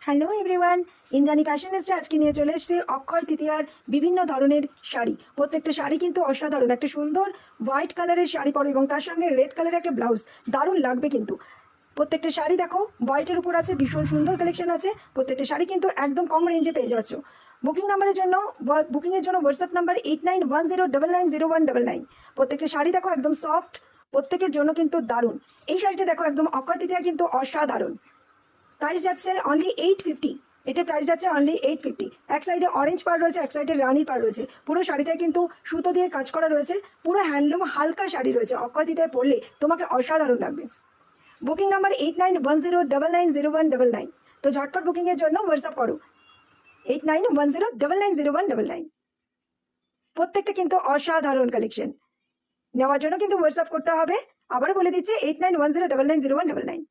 Hello everyone, Indrani ফ্যাশনিস্টে আজকে নিয়ে চলে এসেছে অক্ষয় তৃতীয়ার বিভিন্ন ধরনের শাড়ি। প্রত্যেকটা শাড়ি কিন্তু অসাধারণ। একটা সুন্দর হোয়াইট কালারের শাড়ি পরো এবং তার সঙ্গে রেড কালারের একটা ব্লাউজ, দারুণ লাগবে কিন্তু। প্রত্যেকটা শাড়ি দেখো হোয়াইটের উপর আছে, ভীষণ সুন্দর কালেকশন আছে। প্রত্যেকটা শাড়ি কিন্তু একদম কম রেঞ্জে পেয়ে যাচ্ছ। বুকিংয়ের জন্য হোয়াটসঅ্যাপ নাম্বার 8910990199। প্রত্যেকটা শাড়ি দেখো একদম সফট, প্রত্যেকের জন্য কিন্তু দারুণ। এই শাড়িটা দেখো একদম অক্ষয় তৃতীয়া কিন্তু অসাধারণ। প্রাইস যাচ্ছে অনলি 850। এটার প্রাইস যাচ্ছে অনলি 850। এক সাইডে অরেঞ্জ পাড় রয়েছে, এক সাইডে রানির পাড় রয়েছে। পুরো শাড়িটা কিন্তু সুতো দিয়ে কাজ করা রয়েছে, পুরো হ্যান্ডলুম হালকা শাড়ি রয়েছে। অক্ষয় তৃতীয়ায় পরলে তোমাকে অসাধারণ লাগবে। Booking number 8910990199। তো ঝটপট বুকিংয়ের জন্য হোয়াটসঅ্যাপ করো 8910990199। প্রত্যেকটা কিন্তু অসাধারণ কালেকশন। নেওয়ার জন্য কিন্তু হোয়াটসঅ্যাপ করতে হবে। আবারও বলে দিচ্ছি 8910990199।